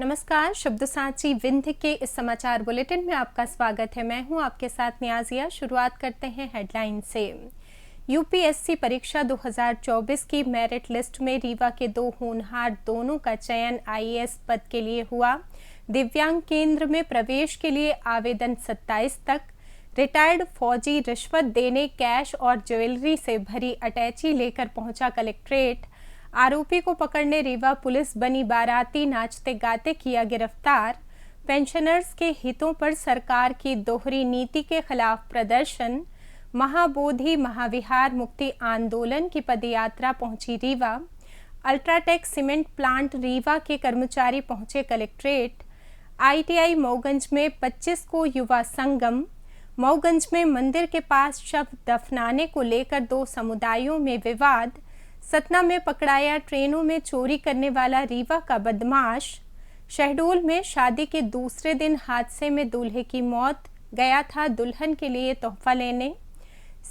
नमस्कार, शब्द साची विंध्य के इस समाचार बुलेटिन में आपका स्वागत है। मैं हूं आपके साथ नियाजिया। शुरुआत करते हैं हेडलाइन से। यूपीएससी परीक्षा 2024 की मेरिट लिस्ट में रीवा के दो होनहार दोनों का चयन आईएएस पद के लिए हुआ। दिव्यांग केंद्र में प्रवेश के लिए आवेदन 27 तक। रिटायर्ड फौजी रिश्वत देने कैश और ज्वेलरी से भरी अटैची लेकर पहुंचा कलेक्ट्रेट। आरोपी को पकड़ने रीवा पुलिस बनी बाराती, नाचते गाते किया गिरफ्तार। पेंशनर्स के हितों पर सरकार की दोहरी नीति के खिलाफ प्रदर्शन। महाबोधि महाविहार मुक्ति आंदोलन की पदयात्रा पहुंची Rewa. UltraTech cement plant Rewa के कर्मचारी पहुंचे कलेक्ट्रेट। आईटीआई मऊगंज में 25 को युवा संगम। मऊगंज में मंदिर के पास शव दफनाने को लेकर दो समुदायों में विवाद। सतना में पकड़ाया ट्रेनों में चोरी करने वाला रीवा का बदमाश। शहडोल में शादी के दूसरे दिन हादसे में दूल्हे की मौत, गया था दुल्हन के लिए तोहफा लेने।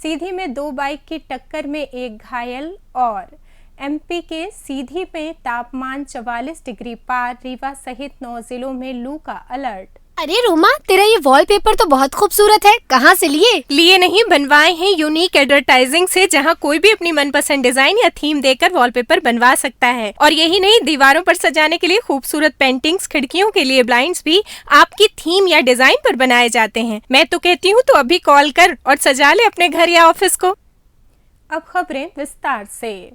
सीधी में दो बाइक की टक्कर में एक घायल। और एमपी के सीधी में तापमान 44 डिग्री पार, रीवा सहित 9 जिलों में लू का अलर्ट। अरे रोमा, तेरा ये वॉलपेपर तो बहुत खूबसूरत है। कहाँ से लिए नहीं, बनवाए हैं यूनिक एडवर्टाइजिंग से, जहाँ कोई भी अपनी मनपसंद डिजाइन या थीम देकर वॉलपेपर बनवा सकता है। और यही नहीं, दीवारों पर सजाने के लिए खूबसूरत पेंटिंग्स, खिड़कियों के लिए ब्लाइंड्स भी आपकी थीम या डिजाइन पर बनाए जाते हैं। मैं तो कहती हूँ तो अभी कॉल कर और सजा ले अपने घर या ऑफिस को। अब खबरें विस्तार से।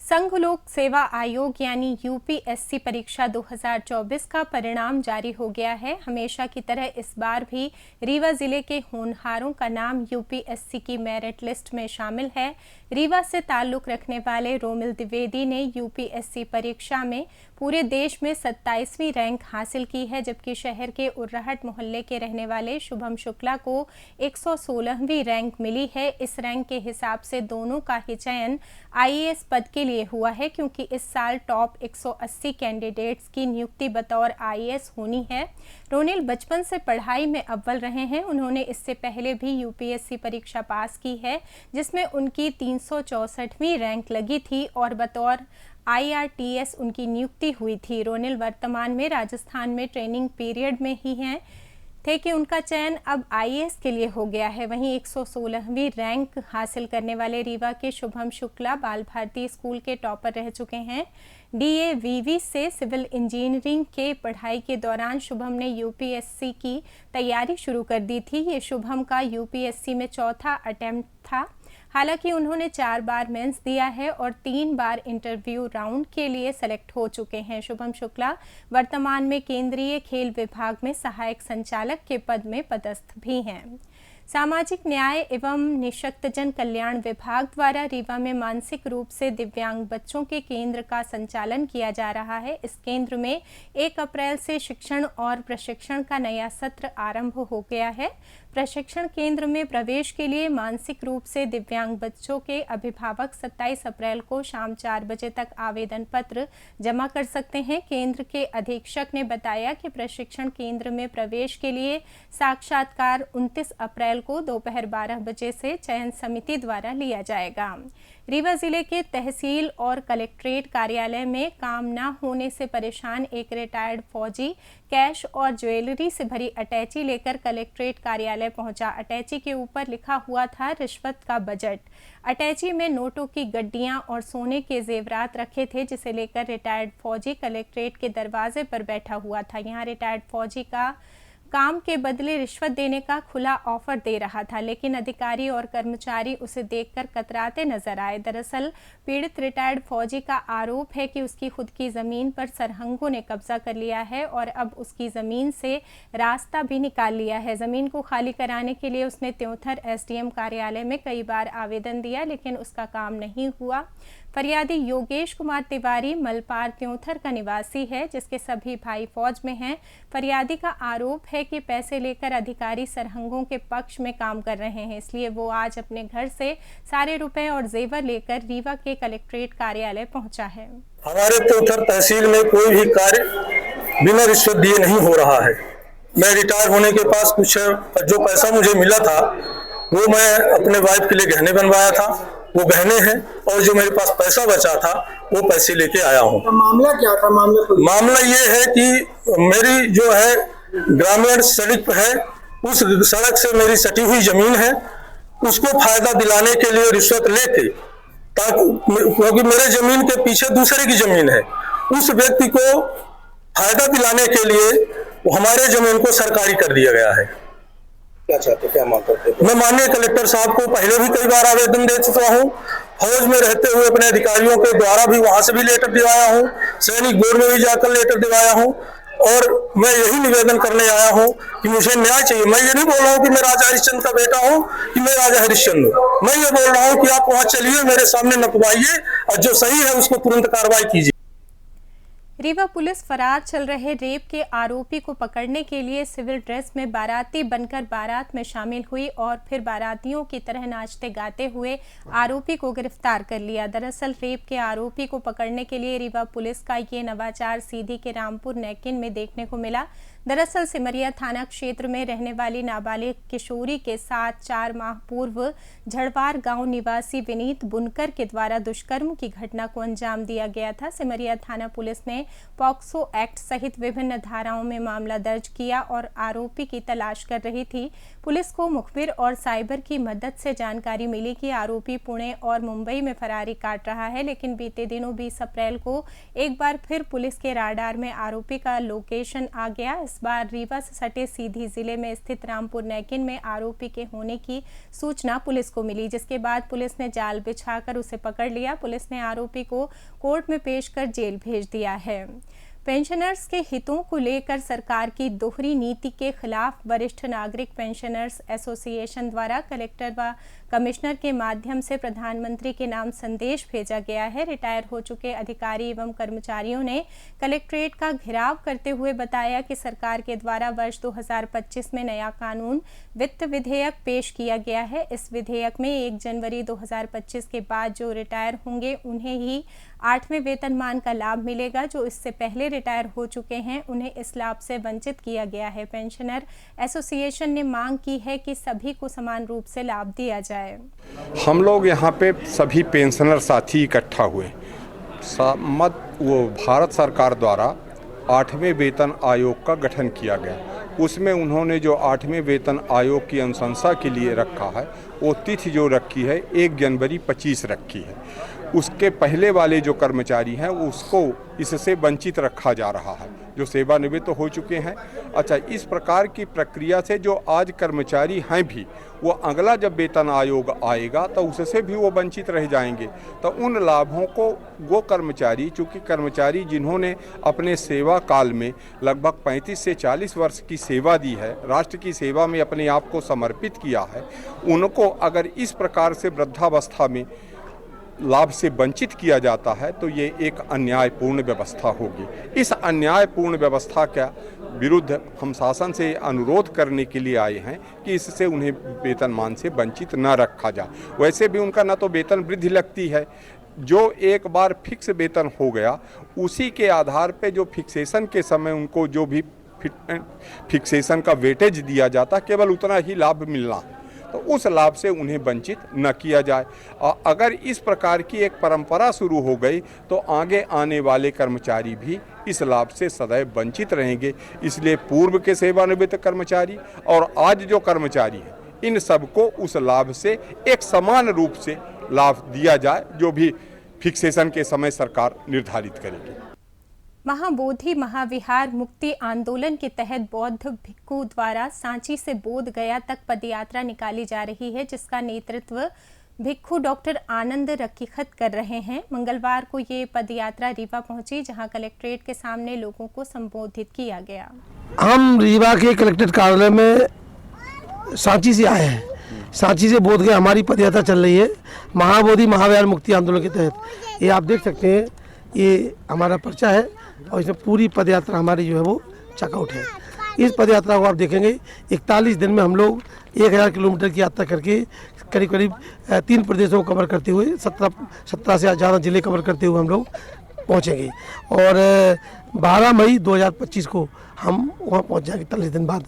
संघ लोक सेवा आयोग यानी यूपीएससी परीक्षा 2024 का परिणाम जारी हो गया है। हमेशा की तरह इस बार भी रीवा जिले के होनहारों का नाम यूपीएससी की मेरिट लिस्ट में शामिल है। रीवा से ताल्लुक रखने वाले रोमिल द्विवेदी ने यूपीएससी परीक्षा में पूरे देश में 27वीं रैंक हासिल की है, जबकि शहर के उर्राहट मोहल्ले के रहने वाले शुभम शुक्ला को 116वीं रैंक मिली है। इस रैंक के हिसाब से दोनों का ही चयन आईएएस पद के लिए हुआ है, क्योंकि इस साल टॉप 180 कैंडिडेट्स की नियुक्ति बतौर आईएएस होनी है। रोनिल बचपन से पढ़ाई में अव्वल रहे हैं। उन्होंने इससे पहले भी यूपीएससी परीक्षा पास की है, जिसमें उनकी 364वीं रैंक लगी थी और बतौर आईआरटीएस उनकी नियुक्ति हुई थी। रोनिल वर्तमान में राजस्थान में ट्रेनिंग पीरियड में ही हैं थे कि उनका चयन अब आईएएस के लिए हो गया है। वहीं 116वीं रैंक हासिल करने वाले रीवा के शुभम शुक्ला बाल भारती स्कूल के टॉपर रह चुके हैं। डीएवीवी से सिविल इंजीनियरिंग के पढ़ाई के दौरान शुभम ने यूपीएससी की तैयारी शुरू कर दी थी। ये शुभम का यूपीएससी में चौथा अटेम्प्ट था। हालांकि उन्होंने 4 बार मेंस दिया है और 3 बार इंटरव्यू राउंड के लिए सेलेक्ट हो चुके हैं। शुभम शुक्ला वर्तमान में केंद्रीय खेल विभाग में सहायक संचालक के पद में पदस्थ भी हैं। सामाजिक न्याय एवं निशक्तजन कल्याण विभाग द्वारा रीवा में मानसिक रूप से दिव्यांग बच्चों के केंद्र का संचालन किया जा रहा है। इस केंद्र में 1 अप्रैल से शिक्षण और प्रशिक्षण का नया सत्र आरंभ हो गया है। प्रशिक्षण केंद्र में प्रवेश के लिए मानसिक रूप से दिव्यांग बच्चों के अभिभावक 27 अप्रैल को शाम 4 बजे तक आवेदन पत्र जमा कर सकते हैं। केंद्र के अधीक्षक ने बताया कि प्रशिक्षण केंद्र में प्रवेश के लिए साक्षात्कार 29 अप्रैल को दोपहर 12 बजे से चयन समिति द्वारा लिया जाएगा। रीवा जिले के तहसील और कलेक्ट्रेट कार्यालय में काम न होने से परेशान एक रिटायर्ड फौजी कैश और ज्वेलरी से भरी अटैची लेकर कलेक्ट्रेट कार्यालय पहुंचा। अटैची के ऊपर लिखा हुआ था रिश्वत का बजट। अटैची में नोटों की गड्डियां और सोने के जेवरात रखे थे, जिसे लेकर रिटायर्ड फौजी कलेक्ट्रेट के दरवाजे पर बैठा हुआ था। यहाँ रिटायर्ड फौजी का काम के बदले रिश्वत देने का खुला ऑफर दे रहा था, लेकिन अधिकारी और कर्मचारी उसे देखकर कतराते नजर आए। दरअसल पीड़ित रिटायर्ड फौजी का आरोप है कि उसकी खुद की जमीन पर सरहंगों ने कब्जा कर लिया है और अब उसकी जमीन से रास्ता भी निकाल लिया है। जमीन को खाली कराने के लिए उसने त्योंथर एसडीएम कार्यालय में कई बार आवेदन दिया, लेकिन उसका काम नहीं हुआ। फरियादी योगेश कुमार तिवारी मलपार त्योंथर का निवासी है, जिसके सभी भाई फौज में हैं। फरियादी का आरोप है कि पैसे लेकर अधिकारी सरहंगों के पक्ष में काम कर रहे हैं, इसलिए वो आज अपने घर से सारे रुपए और जेवर लेकर रीवा के कलेक्ट्रेट कार्यालय पहुंचा है। हमारे त्योंथर तहसील में कोई भी कार्य बिना रिश्वत दिए नहीं हो रहा है। मैं रिटायर होने के पास जो पैसा मुझे मिला था वो मैं अपने वाइफ के लिए गहने बनवाया था वो गहने हैं और जो मेरे पास पैसा बचा था वो पैसे लेके आया हूँ। मामला क्या था? मामला ये है कि मेरी जो है ग्रामीण सड़क है, उस सड़क से मेरी सटी हुई जमीन है, उसको फायदा दिलाने के लिए रिश्वत लेके, ताकि क्योंकि मेरे जमीन के पीछे दूसरे की जमीन है, उस व्यक्ति को फायदा दिलाने के लिए वो हमारे जमीन को सरकारी कर दिया गया है। क्या चाहते, क्या मांग करते? मैं माननीय कलेक्टर साहब को पहले भी कई बार आवेदन दे चुका हूँ, फौज में रहते हुए अपने अधिकारियों के द्वारा भी वहां से भी लेटर दिवाया हूँ, सैनिक बोर्ड में भी जाकर लेटर दिवाया हूँ, और मैं यही निवेदन करने आया हूँ कि मुझे न्याय चाहिए। मैं ये नहीं बोल रहा हूँ कि मैं राजा हरिश्चंद्र का बेटा हूँ कि मैं राजा हरिश्चंद्र हूँ, मैं ये बोल रहा हूँ कि आप वहां चलिए, मेरे सामने नपवाइए और जो सही है उसको तुरंत कार्रवाई कीजिए। रीवा पुलिस फरार चल रहे रेप के आरोपी को पकड़ने के लिए सिविल ड्रेस में बाराती बनकर बारात में शामिल हुई और फिर बारातियों की तरह नाचते गाते हुए आरोपी को गिरफ्तार कर लिया। दरअसल रेप के आरोपी को पकड़ने के लिए रीवा पुलिस का ये नवाचार सीधी के रामपुर नैकिन में देखने को मिला। दरअसल सिमरिया थाना क्षेत्र में रहने वाली नाबालिग किशोरी के साथ 4 माह पूर्व झड़वार गांव निवासी विनीत बुनकर के द्वारा दुष्कर्म की घटना को अंजाम दिया गया था। सिमरिया थाना पुलिस ने पॉक्सो एक्ट सहित विभिन्न धाराओं में मामला दर्ज किया और आरोपी की तलाश कर रही थी। पुलिस को मुखबिर और साइबर की मदद से जानकारी मिली कि आरोपी पुणे और मुंबई में फरारी काट रहा है, लेकिन बीते दिनों 20 अप्रैल को एक बार फिर पुलिस के राडार में आरोपी का लोकेशन आ गया। इस बार रीवा से सटे सीधी जिले में स्थित रामपुर नैकिन में आरोपी के होने की सूचना पुलिस को मिली, जिसके बाद पुलिस ने जाल बिछाकर उसे पकड़ लिया। पुलिस ने आरोपी को कोर्ट में पेश कर जेल भेज दिया है। पेंशनर्स के हितों को लेकर सरकार की दोहरी नीति के खिलाफ वरिष्ठ नागरिक पेंशनर्स एसोसिएशन द्वारा कलेक्टर व कमिश्नर के माध्यम से प्रधानमंत्री के नाम संदेश भेजा गया है। रिटायर हो चुके अधिकारी एवं कर्मचारियों ने कलेक्ट्रेट का घेराव करते हुए बताया कि सरकार के द्वारा वर्ष 2025 में नया कानून वित्त विधेयक पेश किया गया है। इस विधेयक में 1 जनवरी 2025 के बाद जो रिटायर होंगे उन्हें ही 8वें वेतनमान का लाभ मिलेगा। जो इससे पहले रिटायर हो चुके हैं उन्हें इस लाभ से वंचित किया गया है। पेंशनर एसोसिएशन ने मांग की है कि सभी को समान रूप से लाभ दिया जाए। हम लोग यहाँ पे सभी पेंशनर साथी इकट्ठा हुए। वो भारत सरकार द्वारा 8वें वेतन आयोग का गठन किया गया। उसमें उन्होंने जो 8वें वेतन आयोग की अनुशंसा के लिए रखा है, वो तिथि जो रखी है 1 जनवरी 25 रखी है। उसके पहले वाले जो कर्मचारी हैं उसको इससे वंचित रखा जा रहा है, जो सेवानिवृत्त हो चुके हैं। अच्छा, इस प्रकार की प्रक्रिया से जो आज कर्मचारी हैं भी, वो अगला जब वेतन आयोग आएगा तो उससे भी वो वंचित रह जाएंगे। तो उन लाभों को वो कर्मचारी, चूँकि कर्मचारी जिन्होंने अपने सेवा काल में लगभग 35 से 40 वर्ष की सेवा दी है, राष्ट्र की सेवा में अपने आप को समर्पित किया है, उनको अगर इस प्रकार से वृद्धावस्था में लाभ से वंचित किया जाता है तो ये एक अन्यायपूर्ण व्यवस्था होगी। इस अन्यायपूर्ण व्यवस्था के विरुद्ध हम शासन से अनुरोध करने के लिए आए हैं कि इससे उन्हें वेतनमान से वंचित न रखा जाए। वैसे भी उनका न तो वेतन वृद्धि लगती है, जो एक बार फिक्स वेतन हो गया उसी के आधार पे जो फिक्सेशन के समय उनको जो भी फिक्सेशन का वेटेज दिया जाता केवल उतना ही लाभ मिलना है, तो उस लाभ से उन्हें वंचित न किया जाए। अगर इस प्रकार की एक परंपरा शुरू हो गई तो आगे आने वाले कर्मचारी भी इस लाभ से सदैव वंचित रहेंगे। इसलिए पूर्व के सेवानिवृत्त कर्मचारी और आज जो कर्मचारी हैं, इन सबको उस लाभ से एक समान रूप से लाभ दिया जाए, जो भी फिक्सेशन के समय सरकार निर्धारित करेगी। महाबोधि महाविहार मुक्ति आंदोलन के तहत बौद्ध भिक्खु द्वारा सांची से बोध गया तक पदयात्रा निकाली जा रही है, जिसका नेतृत्व भिक्खु डॉक्टर आनंद रकीखत कर रहे हैं। मंगलवार को ये पदयात्रा रीवा पहुंची, जहां कलेक्ट्रेट के सामने लोगों को संबोधित किया गया। हम रीवा के कलेक्ट्रेट कार्यालय में सांची से आए हैं। सांची से बोध गया हमारी पदयात्रा चल रही है महाबोधि महाविहार मुक्ति आंदोलन के तहत। ये आप देख सकते हैं, ये हमारा पर्चा है और इसमें पूरी पदयात्रा हमारी जो है वो चेकआउट है। इस पदयात्रा को आप देखेंगे 41 दिन में हम लोग 1000 किलोमीटर की यात्रा करके करीब करीब 3 प्रदेशों को कवर करते हुए 17 से ज़्यादा जिले कवर करते हुए हम लोग पहुँचेंगे और 12 मई 2025 को हम वहाँ पहुँच जाएंगे 41 दिन बाद।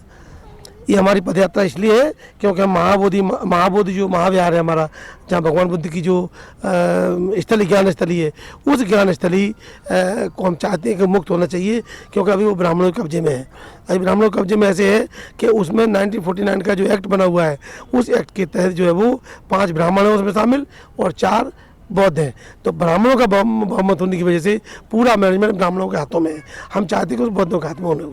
ये हमारी पदयात्रा इसलिए है क्योंकि हम महाबोधि जो महाविहार है हमारा, जहाँ भगवान बुद्ध की जो स्थली ज्ञान स्थली है, उस ज्ञान स्थली को हम चाहते हैं कि मुक्त होना चाहिए, क्योंकि अभी वो ब्राह्मणों के कब्जे में है। अभी ब्राह्मणों के कब्जे में ऐसे है कि उसमें 1949 का जो एक्ट बना हुआ है, उस एक्ट के तहत जो है वो 5 ब्राह्मण हैं उसमें शामिल और 4 बौद्ध हैं। तो ब्राह्मणों का बहुमत होने की वजह से पूरा मैनेजमेंट ब्राह्मणों के हाथों में है। हम चाहते हैं कि उस बौद्धों के हाथ में होने।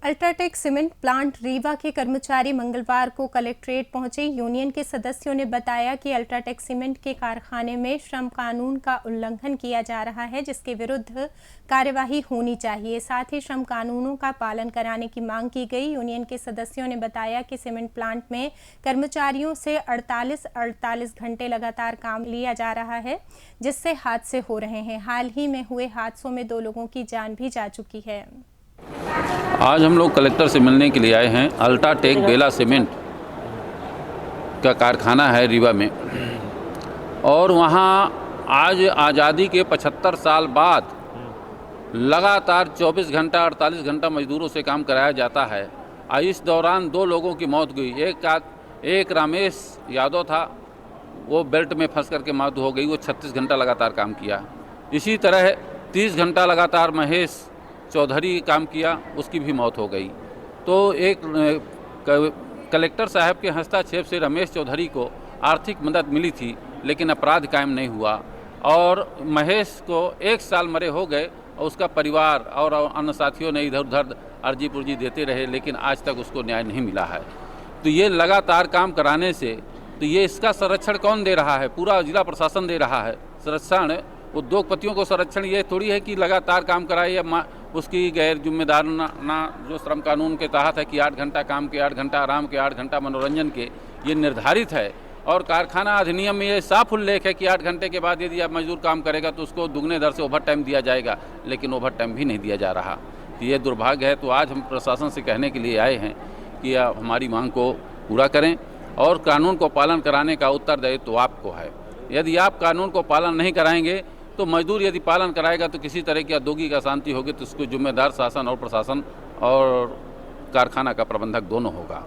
अल्ट्राटेक सीमेंट प्लांट रीवा के कर्मचारी मंगलवार को कलेक्ट्रेट पहुंचे। यूनियन के सदस्यों ने बताया कि अल्ट्राटेक सीमेंट के कारखाने में श्रम कानून का उल्लंघन किया जा रहा है, जिसके विरुद्ध कार्यवाही होनी चाहिए। साथ ही श्रम कानूनों का पालन कराने की मांग की गई। यूनियन के सदस्यों ने बताया कि सीमेंट प्लांट में कर्मचारियों से 48 घंटे लगातार काम लिया जा रहा है, जिससे हादसे हो रहे हैं। हाल ही में हुए हादसों में 2 लोगों की जान भी जा चुकी है। आज हम लोग कलेक्टर से मिलने के लिए आए हैं। अल्ट्राटेक बेला सीमेंट का कारखाना है रीवा में, और वहाँ आज आज़ादी के 75 साल बाद लगातार 24 घंटा 48 घंटा मजदूरों से काम कराया जाता है। इस दौरान 2 लोगों की मौत हुई। एक रमेश यादव था, वो बेल्ट में फंस करके मौत हो गई। वो 36 घंटा लगातार काम किया। इसी तरह 30 घंटा लगातार महेश चौधरी काम किया, उसकी भी मौत हो गई। तो एक कलेक्टर साहब के हस्तक्षेप से रमेश चौधरी को आर्थिक मदद मिली थी, लेकिन अपराध कायम नहीं हुआ, और महेश को 1 साल मरे हो गए, और उसका परिवार और अन्य साथियों ने इधर उधर अर्जी पुर्जी देते रहे, लेकिन आज तक उसको न्याय नहीं मिला है। तो ये लगातार काम कराने से, तो ये इसका संरक्षण कौन दे रहा है? पूरा जिला प्रशासन दे रहा है संरक्षण। उद्योगपतियों को संरक्षण ये थोड़ी है कि लगातार काम कराए, या उसकी गैर जिम्मेदार ना जो श्रम कानून के तहत है कि 8 घंटा काम के, 8 घंटा आराम के, 8 घंटा मनोरंजन के, ये निर्धारित है। और कारखाना अधिनियम में ये साफ उल्लेख है कि 8 घंटे के बाद यदि आप मजदूर काम करेगा तो उसको दुगने दर से ओवर टाइम दिया जाएगा, लेकिन ओवर टाइम भी नहीं दिया जा रहा। तो ये दुर्भाग्य है। तो आज हम प्रशासन से कहने के लिए आए हैं कि आप हमारी मांग को पूरा करें, और कानून को पालन कराने का उत्तरदायित्व तो आपको है। यदि आप कानून को पालन नहीं कराएंगे तो मजदूर यदि पालन कराएगा तो किसी तरह की औद्योगिक अशांति होगी, तो उसको जिम्मेदार शासन और प्रशासन और कारखाना का प्रबंधक दोनों होगा।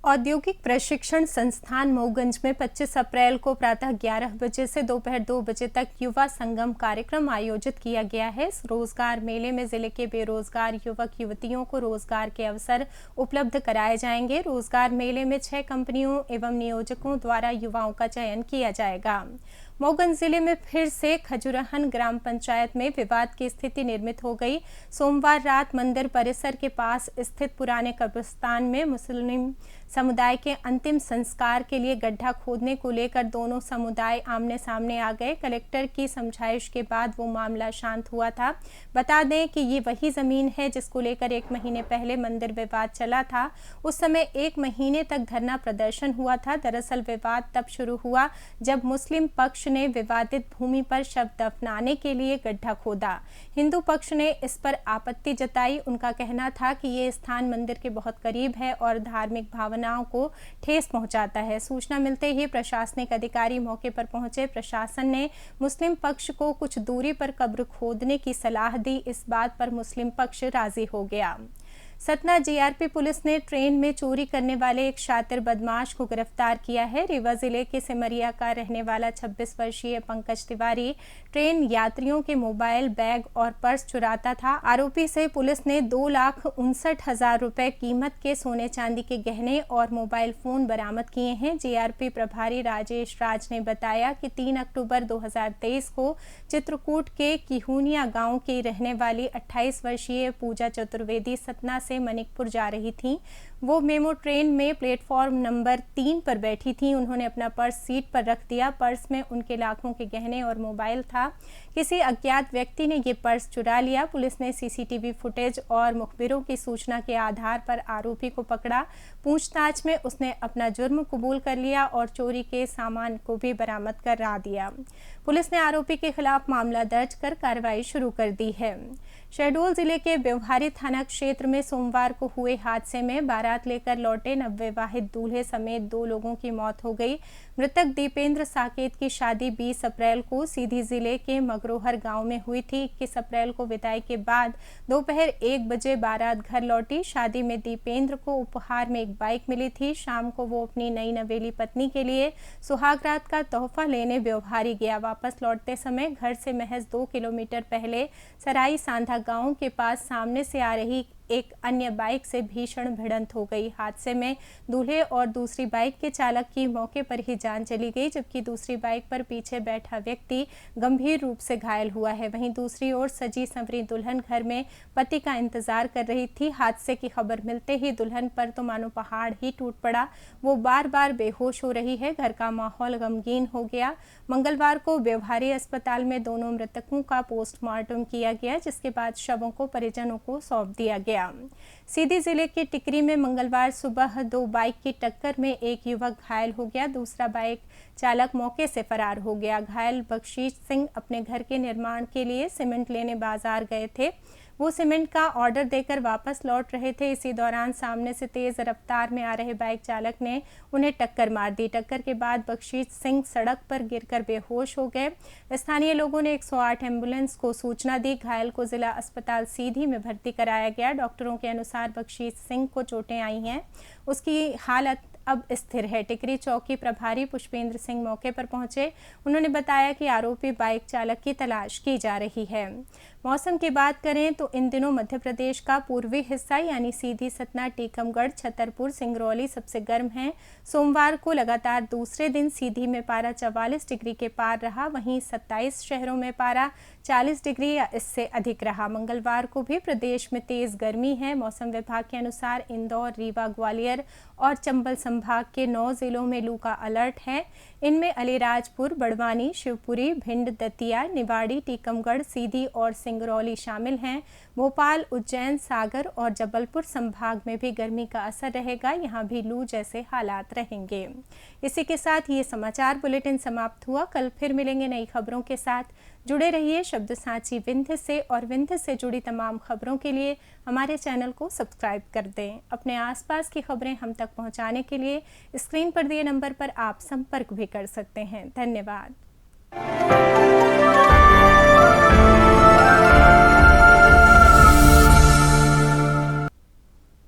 औद्योगिक प्रशिक्षण संस्थान मऊगंज में 25 अप्रैल को प्रातः 11 बजे से दोपहर 2 बजे तक युवा संगम कार्यक्रम आयोजित किया गया है। इस रोजगार मेले में जिले के बेरोजगार युवक युवतियों को रोजगार के अवसर उपलब्ध कराए जाएंगे। रोजगार मेले में 6 कंपनियों एवं नियोजकों द्वारा युवाओं का चयन किया जाएगा। मऊगंज जिले में फिर से खजुरहन ग्राम पंचायत में विवाद की स्थिति निर्मित हो गई। सोमवार रात मंदिर परिसर के पास स्थित पुराने कब्रिस्तान में मुस्लिम समुदाय के अंतिम संस्कार के लिए गड्ढा खोदने को लेकर दोनों समुदाय आमने सामने आ गए। कलेक्टर की समझाइश के बाद वो मामला शांत हुआ था। बता दें कि ये वही जमीन है जिसको लेकर 1 महीने पहले मंदिर विवाद चला था। उस समय 1 महीने तक धरना प्रदर्शन हुआ था। दरअसल विवाद तब शुरू हुआ जब मुस्लिम पक्ष ने विवादित भूमि पर शव दफनाने के लिए गड्ढा खोदा। हिंदू पक्ष ने इस पर आपत्ति जताई। उनका कहना था कि ये स्थान मंदिर के बहुत करीब है और धार्मिक भावनाओं को ठेस पहुंचाता है। सूचना मिलते ही प्रशासनिक अधिकारी मौके पर पहुंचे। प्रशासन ने मुस्लिम पक्ष को कुछ दूरी पर कब्र खोदने की सलाह दी। इस बात पर मुस्लिम पक्ष राजी हो गया। सतना जीआरपी पुलिस ने ट्रेन में चोरी करने वाले एक शातिर बदमाश को गिरफ्तार किया है। रीवा जिले के सिमरिया का रहने वाला 26 वर्षीय पंकज तिवारी ट्रेन यात्रियों के मोबाइल, बैग और पर्स चुराता था। आरोपी से पुलिस ने 2,59,000 रुपए कीमत के सोने चांदी के गहने और मोबाइल फोन बरामद किए हैं। जीआरपी प्रभारी राजेश राज ने बताया कि 3 अक्टूबर 2023 को चित्रकूट के किहुनिया गांव की रहने वाली 28 वर्षीय पूजा चतुर्वेदी सतना से मनिकपुर जा रही थी। वो मेमो ट्रेन में प्लेटफॉर्म नंबर 3 पर बैठी थी। उन्होंने अपना पर्स सीट पर रख दिया। पर्स में उनके लाखों के गहने और मोबाइल था। किसी अज्ञात व्यक्ति ने ये पर्स चुरा लिया। पुलिस ने सीसीटीवी फुटेज और मुखबिरों की सूचना के आधार पर आरोपी को पकड़ा। पूछताछ में उसने अपना जुर्म कबूल कर लिया और चोरी के सामान को भी बरामद करा दिया। पुलिस ने आरोपी के खिलाफ मामला दर्ज कर कार्रवाई शुरू कर दी है। शहडोल जिले के व्यवहारी थाना क्षेत्र में सोमवार को हुए हादसे में बारात लेकर लौटे नवविवाहित दूल्हे समेत 2 लोगों की मौत हो गई। मृतक दीपेंद्र साकेत की शादी 20 अप्रैल को सीधी जिले के मगरोहर गांव में हुई थी। 21 अप्रैल को विदाई के बाद दोपहर 1 बजे बारात घर लौटी। शादी में दीपेंद्र को उपहार में एक बाइक मिली थी। शाम को वो अपनी नई नवेली पत्नी के लिए सुहागरात का तोहफा लेने व्यवहारी गया। वापस लौटते समय घर से महज 2 किलोमीटर पहले सराई सांधा गांव के पास सामने से आ रही एक अन्य बाइक से भीषण भिड़ंत हो गई। हादसे में दूल्हे और दूसरी बाइक के चालक की मौके पर ही जान चली गई, जबकि दूसरी बाइक पर पीछे बैठा व्यक्ति गंभीर रूप से घायल हुआ है। वहीं दूसरी ओर सजी संवरी दुल्हन घर में पति का इंतजार कर रही थी। हादसे की खबर मिलते ही दुल्हन पर तो मानो पहाड़ ही टूट पड़ा। वो बार बार बेहोश हो रही है। घर का माहौल गमगीन हो गया। मंगलवार को व्यवहारी अस्पताल में दोनों मृतकों का पोस्टमार्टम किया गया, जिसके बाद शवों को परिजनों को सौंप दिया गया। सीधी जिले के टिकरी में मंगलवार सुबह 2 बाइक की टक्कर में एक युवक घायल हो गया। दूसरा बाइक चालक मौके से फरार हो गया। घायल बख्शीश सिंह अपने घर के निर्माण के लिए सीमेंट लेने बाजार गए थे। वो सीमेंट का ऑर्डर देकर वापस लौट रहे थे। इसी दौरान सामने से तेज रफ्तार में आ रहे बाइक चालक ने उन्हें टक्कर मार दी। टक्कर के बाद बख्शीश सिंह सड़क पर गिरकर बेहोश हो गए। स्थानीय लोगों ने 108 एम्बुलेंस को सूचना दी। घायल को जिला अस्पताल सीधी में भर्ती कराया गया। डॉक्टरों के अनुसार बख्शीश सिंह को चोटें आई हैं। उसकी हालत अब स्थिर है। टिकरी चौकी प्रभारी पुष्पेंद्र सिंह मौके पर पहुंचे। उन्होंने बताया कि आरोपी बाइक चालक की तलाश की जा रही है। मौसम की बात करें तो इन दिनों मध्य प्रदेश का पूर्वी हिस्सा यानी सीधी, सतना, टीकमगढ़, छतरपुर, सिंगरौली सबसे गर्म है। सोमवार को लगातार दूसरे दिन सीधी में पारा 44 डिग्री के पार रहा। वहीं 27 शहरों में पारा 40 डिग्री या इससे अधिक रहा। मंगलवार को भी प्रदेश में तेज गर्मी है। मौसम विभाग के अनुसार इंदौर, रीवा, ग्वालियर और चंबल संभाग के 9 जिलों में लू का अलर्ट है। इनमें अलीराजपुर, बड़वानी, शिवपुरी, भिंड, दतिया, निवाड़ी, टीकमगढ़, सीधी और सिंगरौली शामिल हैं। भोपाल, उज्जैन, सागर और जबलपुर संभाग में भी गर्मी का असर रहेगा। यहाँ भी लू जैसे हालात रहेंगे। इसी के साथ ये समाचार बुलेटिन समाप्त हुआ। कल फिर मिलेंगे नई खबरों के साथ। जुड़े रहिए शब्द साची विंध्य से, और विंध्य से जुड़ी तमाम खबरों के लिए हमारे चैनल को सब्सक्राइब कर दें। अपने आसपास की खबरें हम तक पहुंचाने के लिए स्क्रीन पर दिए नंबर पर आप संपर्क भी कर सकते हैं। धन्यवाद।